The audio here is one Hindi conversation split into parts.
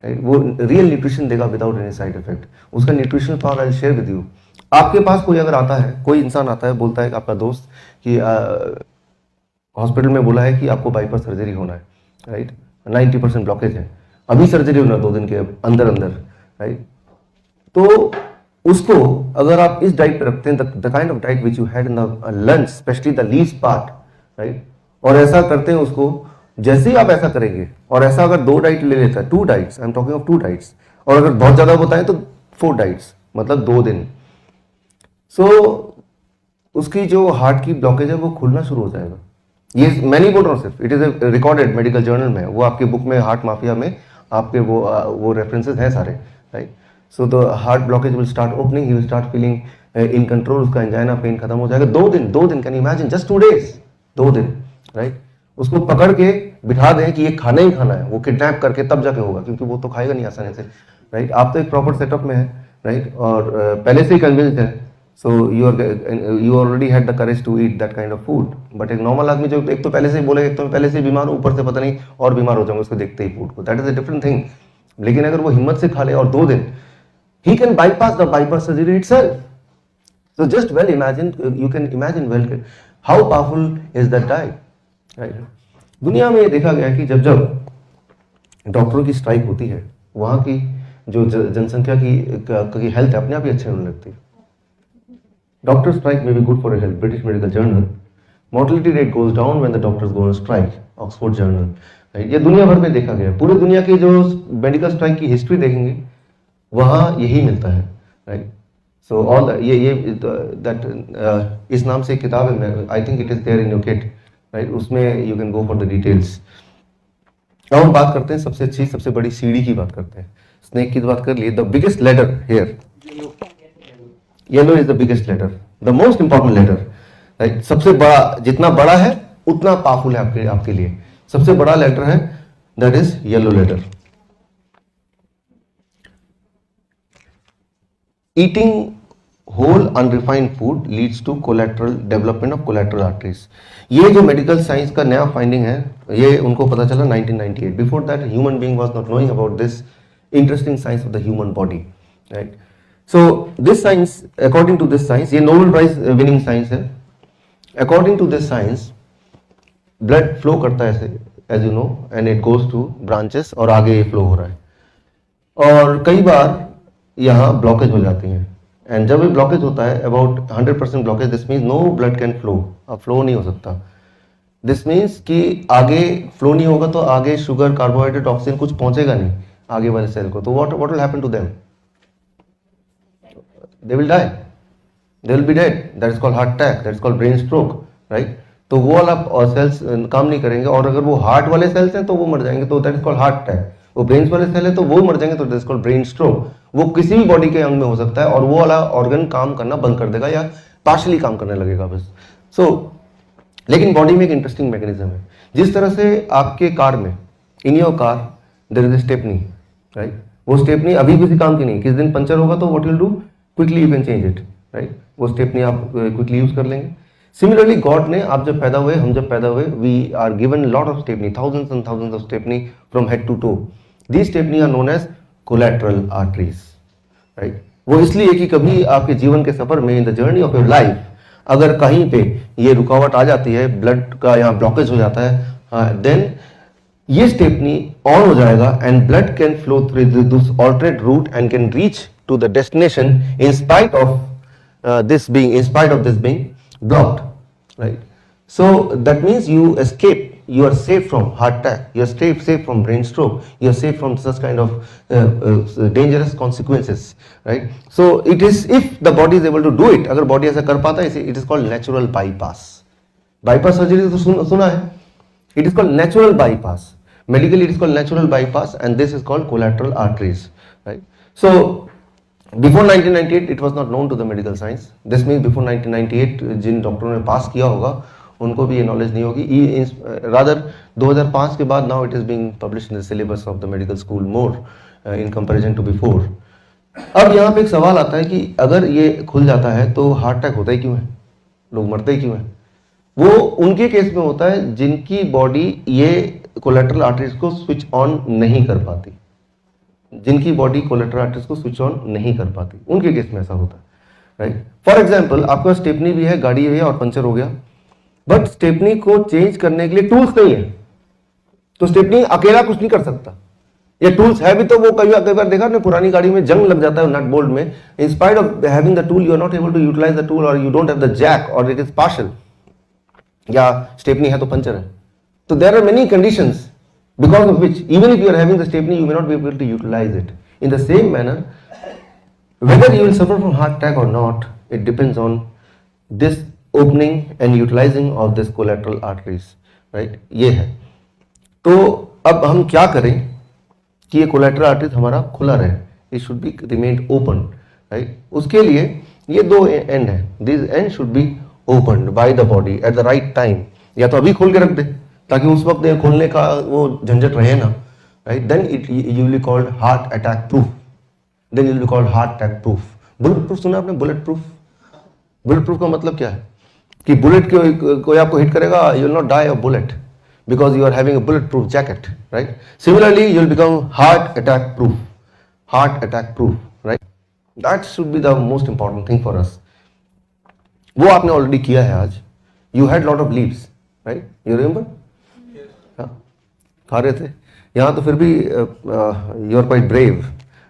राइट। वो रियल न्यूट्रिशन देगा विदाउट एनी साइड इफेक्ट। उसका nutritional power I share with you. आपके पास कोई अगर आता है, कोई इंसान आता है, बोलता है कि आपका दोस्त कि हॉस्पिटल में बोला है कि आपको बाईपास सर्जरी होना है, राइट, 90% ब्लॉकेज है, अभी सर्जरी होना 2 दिन के अंदर अंदर, राइट। तो उसको अगर आप इस डाइट पे रखते हैं, the kind of diet which you had in the lunch, specially the least part, right, और ऐसा करते हैं उसको, जैसे ही आप ऐसा करेंगे, और ऐसा अगर 2 डाइट ले लेता है, 2 diets, I am talking of 2 diets, और अगर बहुत ज्यादा होता है तो 4 डाइट्स, मतलब 2 दिन, सो उसकी जो हार्ट की ब्लॉकेज है वो खुलना शुरू हो जाएगा। ये मैं नहीं बोल रहा हूँ सिर्फ, it is recorded medical journal में, वो आपके बुक में, हार्ट माफिया में आपके वो रेफरेंसेस हैं सारे, right. So the heart blockage will start opening, he will start feeling in control, उसका एंजाइना पेन खत्म हो जाएगा। 2 दिन कैन इमेजिन, जस्ट 2 days, 2 दिन, राइट। उसको पकड़ के बिठा दें कि ये खाना ही खाना है, वो किडनैप करके तब जाके होगा, क्योंकि वो तो खाएगा नहीं आसानी से, राइट। आप तो एक प्रॉपर सेटअप में है, राइट, और पहले से ही कन्विंस्ड है, so you already had the courage to eat that kind of food. But एक नॉर्मल आदमी जो एक तो पहले से ही बोलेगा, एक तो मैं पहले से बीमार हूँ, ऊपर से पता नहीं और बीमार हो जाऊंगा उसको देखते ही फूड को, that is a different thing. लेकिन अगर वो हिम्मत से खा ले और 2 दिन, he can bypass the bypass surgery itself. So just well imagine, you can imagine well how powerful is that diet, right? दुनिया में ये देखा गया है कि जब जब डॉक्टरों की स्ट्राइक होती है, वहाँ की जो जनसंख्या की हेल्थ है अपने आप ही अच्छी होने लगती है। डॉक्टर स्ट्राइक में be good for health, British medical journal. Mortality rate goes down when the doctors go on strike, Oxford journal. ये दुनिया भर में देखा गया है, पूरी दुनिया की जो मेडिकल स्ट्राइक की हिस्ट्री देखेंगे वहाँ यही मिलता है, राइट। सो ऑल ये दैट इस नाम से एक किताब है, I think it is there in your kit, right, उसमें you can go for the details. अब हम बात करते हैं सबसे अच्छी, सबसे बड़ी सीढ़ी की बात करते हैं। स्नेक की बात कर लिए, the biggest letter here, yellow is the biggest letter, the most important letter, right. सबसे बड़ा, जितना बड़ा है उतना पावरफुल है आपके लिए। सबसे बड़ा लेटर है, that is yellow letter. Eating whole unrefined food leads to collateral development of collateral arteries. ये जो मेडिकल साइंस का नया फाइंडिंग है, ये उनको पता चला 1998. Before that, human being was not knowing about this interesting science of the human body, right? So this science, according to this science, ये नोबेल प्राइज विनिंग साइंस है। According to this science, blood flow करता है ऐसे, as you know, and it goes to branches, और आगे ये फ्लो हो रहा है, और कई बार यहाँ ब्लॉकेज हो जाती हैं। एंड जब ये ब्लॉकेज होता है, about 100% blockage, this means no blood can flow, अब फ्लो नहीं हो सकता। दिस मीन्स कि आगे फ्लो नहीं होगा तो आगे शुगर, कार्बोहाइड्रेट, ऑक्सीजन कुछ पहुंचेगा नहीं आगे वाले सेल को, तो what will happen to them? They will die, they will be dead, that is called heart attack, that is called brain stroke, right. तो वो वाला सेल्स काम नहीं करेंगे, और अगर वो हार्ट वाले सेल्स हैं तो वो मर जाएंगे, तो that is called heart attack. वो ब्रेन वाले सेल है तो वो मर जाएंगे, तो that is called brain stroke. वो किसी भी बॉडी के अंग में हो सकता है, और वो वाला ऑर्गन काम करना बंद कर देगा या पार्शली काम करने लगेगा बस। सो लेकिन बॉडी में एक इंटरेस्टिंग मैकेनिज्म है। जिस तरह से आपके कार में, in your car there is a stepney, right, वो स्टेपनी अभी किसी काम की नहीं, किस दिन पंचर होगा तो what you will do, quickly you can change it, right, वो स्टेपनी आप क्विकली यूज कर लेंगे। सिमिलरली गॉड ने, आप जब पैदा हुए, हम जब पैदा हुए, we are given lot of stepney, thousands and thousands of stepney from head to toe. These stepney are known as collateral arteries, right. वो इसलिए कि कभी आपके जीवन के सफर में, in the journey of your life, अगर कहीं पे ये रुकावट आ जाती है, ब्लड का यहाँ ब्लॉकेज हो जाता है, देन ये स्टेपनी ऑन हो जाएगा and blood can flow through this alternate route and can reach to the destination in spite of this being blocked, right? So that means you escape, you are safe from heart attack, you are safe from brain stroke, you are safe from such kind of dangerous consequences, right? So it is, if the body is able to do it, अगर body ऐसा कर पाता है, it is called natural bypass. Bypass surgery तो सुना है, it is called natural bypass. Medically it is called natural bypass, and this is called collateral arteries, right? So Before 1998 it was not known to the medical science. This means before 1998 जिन डॉक्टरों ने पास किया होगा उनको भी ये नॉलेज नहीं होगी। रादर 2005 के बाद now it is being published in the syllabus of the medical school more in comparison to before. अब यहाँ पे एक सवाल आता है कि अगर ये खुल जाता है तो हार्ट अटैक होता ही क्यों है, लोग मरते ही क्यों है? वो उनके केस में होता है जिनकी बॉडी ये कोलैटरल आर्टरीज को स्विच ऑन नहीं कर पाती, जिनकी बॉडी कोलेटरल आर्टरीज को स्विच ऑन नहीं कर पाती, उनके केस में ऐसा होता है, राइट। फॉर एग्जाम्पल आपके पास स्टेपनी भी है, गाड़ी भी है और पंचर हो गया, बट स्टेपनी को चेंज करने के लिए टूल्स नहीं है, तो स्टेपनी अकेला कुछ नहीं कर सकता। ये टूल्स है भी तो वो कई बार देखा आपने पुरानी गाड़ी में जंग लग जाता है नट बोल्ट में, in spite of having the tool you are not able to utilize the tool और you don't have the jack और इट इज पार्शियल, या स्टेपनी है तो पंचर है। तो there are many conditions because of which even if you are having the stepney you may not be able to utilize it. In the same manner, whether you will suffer from heart attack or not, it depends on this opening and utilizing of this collateral arteries, right? ये है। तो अब हम क्या करें कि ये collateral arteries हमारा खुला रहे, it should be remained open, right? उसके लिए ये दो end है, these ends should be opened by the body at the right time, या तो अभी खोल के रख दे ताकि उस वक्त खोलने का वो झंझट रहे ना, right. Then it you will be called heart attack proof, then you will be called heart attack proof. Bullet proof सुना आपने? बुलेट प्रूफ, बुलेट प्रूफ का मतलब क्या है कि बुलेट कोई आपको हिट करेगा, you will not die of bullet because you are having a bullet proof jacket, right. Similarly you will become heart attack proof, heart attack proof, right. That should be the most important thing for us. वो आपने ऑलरेडी किया है आज। You had lot of leaves, right, you remember? खा रहे थे यहाँ तो फिर भी यू आर क्वाइट ब्रेव।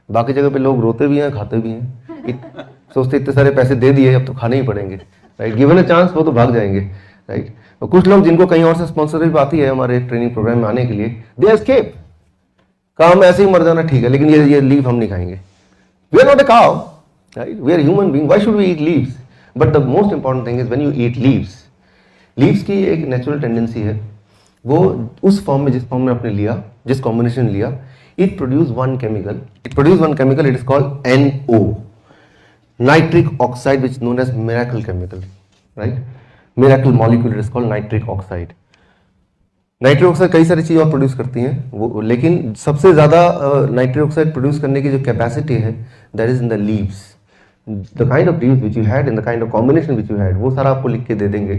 बाकी जगह पे लोग रोते भी हैं, खाते भी हैं, सोचते इतने सारे पैसे दे दिए अब तो खाने ही पड़ेंगे, राइट। गिवन अ चांस वो तो भाग जाएंगे, राइट। और कुछ लोग जिनको कहीं और से स्पॉन्सरशिप आती है हमारे ट्रेनिंग प्रोग्राम में आने के लिए, दे एस्केप, काम ऐसे ही मर जाना ठीक है लेकिन ये लीव हम नहीं खाएंगे। We are not a cow, right, we are human being, why should we eat leaves? But the most important thing is when you eat leaves, leaves की एक नेचुरल टेंडेंसी है, वो उस फॉर्म में जिस फॉर्म में आपने लिया, जिस कॉम्बिनेशन लिया, it produce one chemical, it is called NO, nitric oxide, which known as miracle chemical, right, miracle molecule, it is called nitric oxide. Nitric oxide कई सारी चीज़ और प्रोड्यूस करती हैं वो, लेकिन सबसे ज़्यादा नाइट्रिक ऑक्साइड प्रोड्यूस करने की जो कैपेसिटी है that is in the leaves. The kind of leaves which you had in the kind of combination which you had, वो सारा आपको लिख के दे देंगे,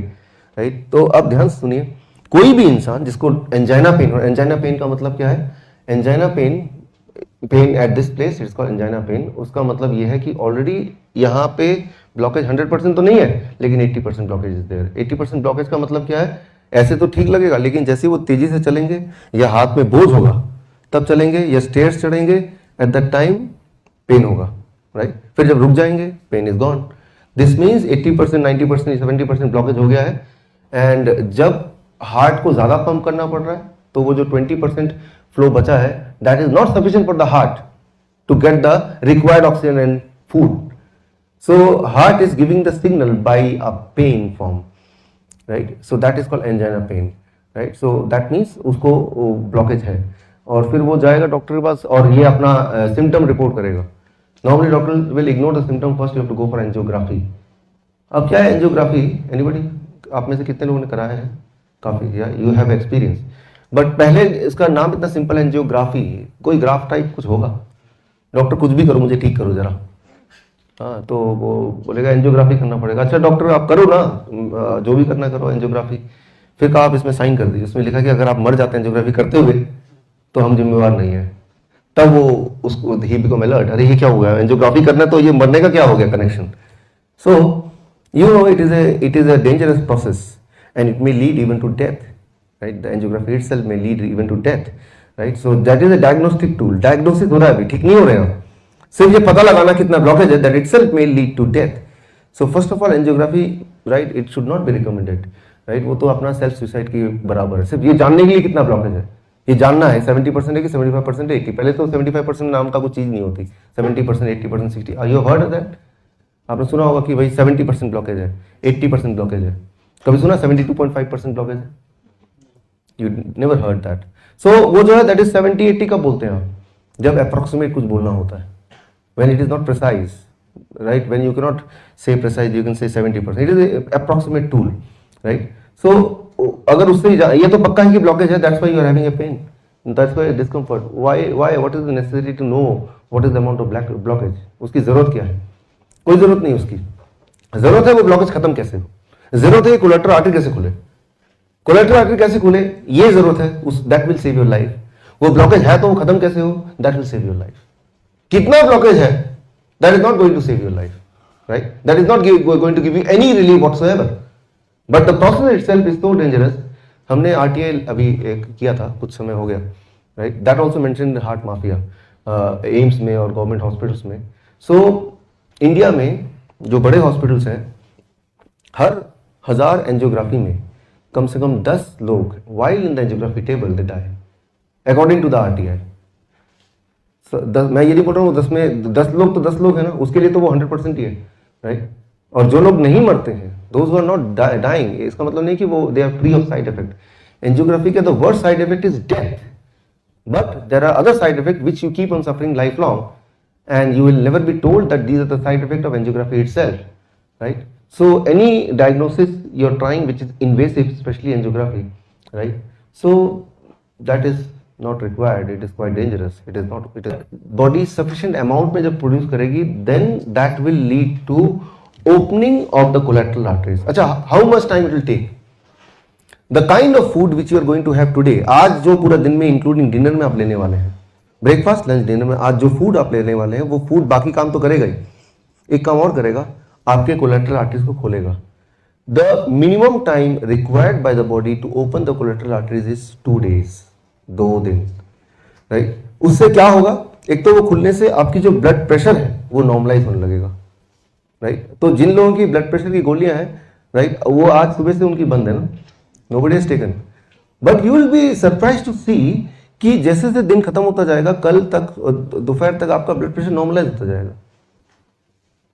राइट। तो अब ध्यान से सुनिए, कोई भी इंसान जिसको एंजाइना पेन, और एंजाइना पेन का मतलब क्या है? Angina pain, pain at this place it's called angina pain. उसका मतलब ये है कि ऑलरेडी यहाँ पे ब्लॉकेज 100% तो नहीं है लेकिन 80% ब्लॉकेज इज देयर। 80% ब्लॉकेज का मतलब क्या है? ऐसे तो ठीक लगेगा लेकिन जैसे वो तेजी से चलेंगे या हाथ में बोझ होगा तब चलेंगे, या स्टेयर्स चढ़ेंगे, एट दैट टाइम पेन होगा, राइट। फिर जब रुक जाएंगे pain is gone. This means 80%, 90%, 70% blockage हो गया है। एंड जब हार्ट को ज्यादा पंप करना पड़ रहा है तो वो जो 20% फ्लो बचा है that is not sufficient for the heart to get the required oxygen and food. So heart is giving the signal by a pain form, right. So that is called angina pain, right. So that means उसको ब्लॉकेज है और फिर वो जाएगा डॉक्टर के पास और ये अपना सिम्टम रिपोर्ट करेगा। Normally doctor will ignore the symptom, first you have to go for angiography. अब क्या है एंजियोग्राफी? एनीबॉडी? आप में से कितने लोगों ने कराया है? काफी, या यू हैव एक्सपीरियंस। बट पहले इसका नाम इतना सिंपल है एंजियोग्राफी, कोई ग्राफ टाइप कुछ होगा, डॉक्टर कुछ भी करो मुझे ठीक करो जरा, हाँ, तो वो बोलेगा एंजियोग्राफी करना पड़ेगा। अच्छा डॉक्टर आप करो ना, जो भी करना करो एंजियोग्राफी। फिर कहा आप इसमें साइन कर दीजिए, उसमें लिखा कि अगर आप मर जाते हैं एंजियोग्राफी करते हुए तो हम जिम्मेवार नहीं है। तब वो उसको ही बिकम अलर्ट, अरे ये क्या हो गया, एंजियोग्राफी करना तो ये मरने का क्या हो गया connection. So you know it is a dangerous process and it may lead even to death, right? The angiography itself may lead even to death, right? So that is a diagnostic tool. Diagnosis हो रहा है अभी, ठीक नहीं हो रहे हैं, सिर्फ ये पता लगाना कितना ब्लॉकेज है, that itself may lead to death. So first of all angiography, right, it should not be recommended, right? वो तो अपना सेल्फ सुसाइड के बराबर है। सिर्फ ये जानने के लिए कितना ब्लॉकेज है ये जानना है, 70% है कि 75% है 80। पहले तो 75% नाम का कुछ चीज नहीं होती, 70%, 80%, 60। You have heard that? आपने सुना होगा कि भाई 70% ब्लॉकेज है, 80% ब्लॉकेज है। कभी सुना 72.5% ब्लॉकेज है? You never heard that. So वो जो है दैट इज 70-80 कब बोलते हैं आप? जब अप्रोक्सीमेट कुछ बोलना होता है, when it is not precise, right, when you can not say precise you can say 70%, it is approximate tool, right. So अगर उससे ये तो पक्का है कि ब्लॉकेज है, that's why you are having a pain, that's why discomfort. Why what is the necessity to know what is the amount of blockage? उसकी जरूरत क्या है? कोई जरूरत नहीं उसकी। जरूरत है वो ब्लॉकेज खत्म कैसे हो, जरूरत है कोलेटरल आर्टरी कैसे खुले, कोलेटरल आर्टरी कैसे खुले, ये जरूरत है, उस that will save your life. वो ब्लॉकेज है तो वो खत्म कैसे हो, that will save your life, कितना ब्लॉकेज है, that is not going to save your life, right? That is not going to give you any relief whatsoever. But the process itself is so dangerous. हमने RTI अभी किया था, कुछ समय हो गया, right? That also mentioned heart mafia, AIIMS में और गवर्नमेंट हॉस्पिटल्स में. So इंडिया में जो बड़े हॉस्पिटल्स हैं, हर 1000 एंजियोग्राफी में कम से कम 10 लोग while in the angiography table they die, according to the RTI. मैं ये नहीं बोल रहा हूँ 10 में 10 लोग तो 10 लोग है ना, उसके लिए तो वो 100% ही है, राइट? और जो लोग नहीं मरते हैं, those who are not dying, इसका मतलब नहीं कि वो they are free of side effect. Angiography का the worst side effect is death, but there are other side effect which you keep on suffering life long and you will never be told that these are the side effect of angiography itself, right? So any diagnosis you're trying which is invasive, especially angiography, right? So that is not required. It is quite dangerous. It is not. It is body sufficient amount में जब produce करेगी, then that will lead to opening of the collateral arteries. अच्छा, how much time it will take? The kind of food which you are going to have today, आज जो पूरा दिन में including dinner में आप लेने वाले हैं, ब्रेकफास्ट लंच डिनर में आज जो फूड आप लेने वाले हैं, वो फूड बाकी काम तो करेगा ही, एक काम और करेगा, आपके कोलेटरल आर्टरीज को खोलेगा. The minimum time required by the body to open the collateral arteries is 2 days, 2 दिन, राइट? उससे क्या होगा, एक तो वो खुलने से आपकी जो ब्लड प्रेशर है वो नॉर्मलाइज होने लगेगा, राइट? तो जिन लोगों की ब्लड प्रेशर की गोलियां हैं, राइट, वो आज सुबह से उनकी बंद है ना, nobody has taken, but you will be surprised to see कि जैसे जैसे दिन खत्म होता जाएगा, कल तक दोपहर तक आपका ब्लड प्रेशर नॉर्मलाइज होता जाएगा.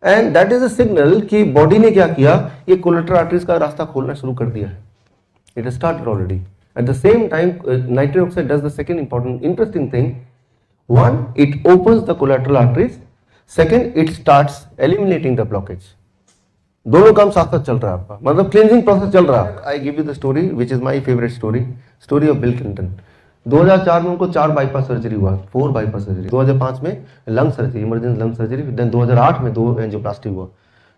And that is a signal कि बॉडी ने क्या किया, ये कोलेटरल आर्टरीज का रास्ता खोलना शुरू कर दिया है. It has started already. At the same time nitric oxide does the second important interesting thing. One, it opens the collateral arteries. Second, it starts eliminating the blockage. दोनों काम साथ साथ चल रहा है आपका, मतलब क्लींजिंग प्रोसेस चल रहा है. I give you the story which is my favourite story of bill Clinton. 2004 में उनको 4 बाईपास सर्जरी हुआ, 4 बाईपास सर्जरी. 2005 में lung surgery, emergency lung surgery. Then 2008 में 2 एंजियोप्लास्टी हुआ,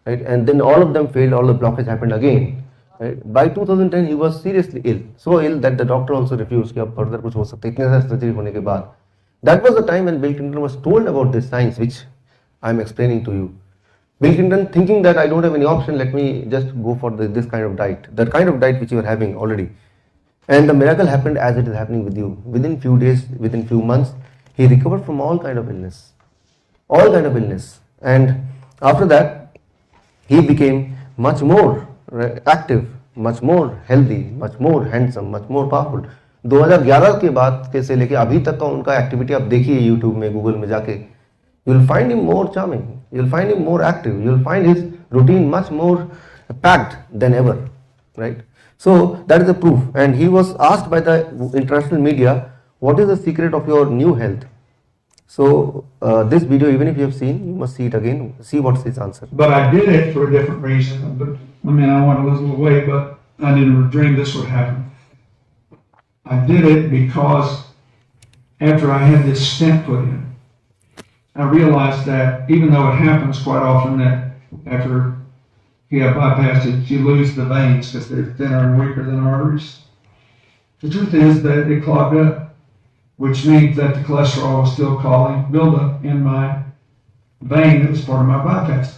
right? And then all of them failed, all the blockage happened again, right? By 2010 he was seriously ill, so ill that the doctor also refused कि अब फर्दर कुछ हो सकता है इतने सारे सर्जरी होने के बाद. That was the time when Bill Clinton was told about this science which I am explaining to you. Bill Clinton, thinking that I don't have any option, let me just go for this kind of diet, that kind of diet which you are having already. And the miracle happened as it is happening with you. Within few days, within few months, he recovered from all kind of illness. And after that, he became much more active, much more healthy, much more handsome, much more powerful. 2011 के बाद के से लेके अभी तक का उनका एक्टिविटी आप देखिए YouTube में, Google में जाके. You will find him more charming, you will find him more active, you will find his routine much more packed than ever, right? So that is the proof. And he was asked by the international media, what is the secret of your new health? So this video, even if you have seen, you must see it again, see what's his answer. But I did it for a different reason. But I mean, I want to lose a little weight, but I didn't dream this would happen. I did it because after I had this stent put in, I realized that even though it happens quite often that after you have bypassed it, you lose the veins because they're thinner and weaker than arteries. The truth is that it clogged up, which means that the cholesterol was still causing buildup in my vein that was part of my bypass.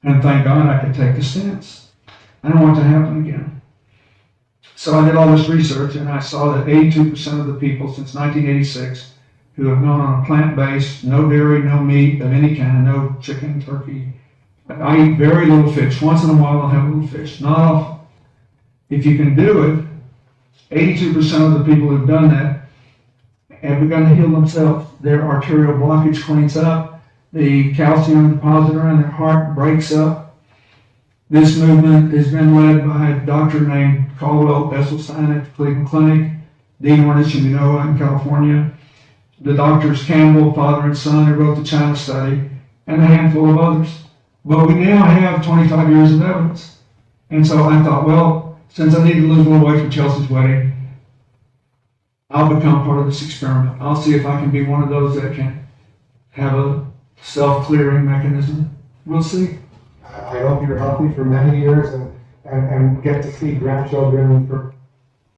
And thank God I could take the stents. I don't want it to happen again. So I did all this research and I saw that 82% of the people since 1986 who have gone on a plant-based, no dairy, no meat of any kind, no chicken, turkey. I eat very little fish. Once in a while I'll have a little fish, not often. If you can do it, 82% of the people who've done that have begun to heal themselves. Their arterial blockage cleans up. The calcium deposit around their heart breaks up. This movement has been led by a doctor named Caldwell Esselstyn at the Cleveland Clinic, Dean Ornish in Genoa in California, the doctors Campbell, father and son, who wrote the China study, and a handful of others. But we now have 25 years of evidence. And so I thought, well, since I need to lose a little weight for Chelsea's wedding, I'll become part of this experiment. I'll see if I can be one of those that can have a self-clearing mechanism. We'll see. I hope you're healthy for many years and get to see grandchildren for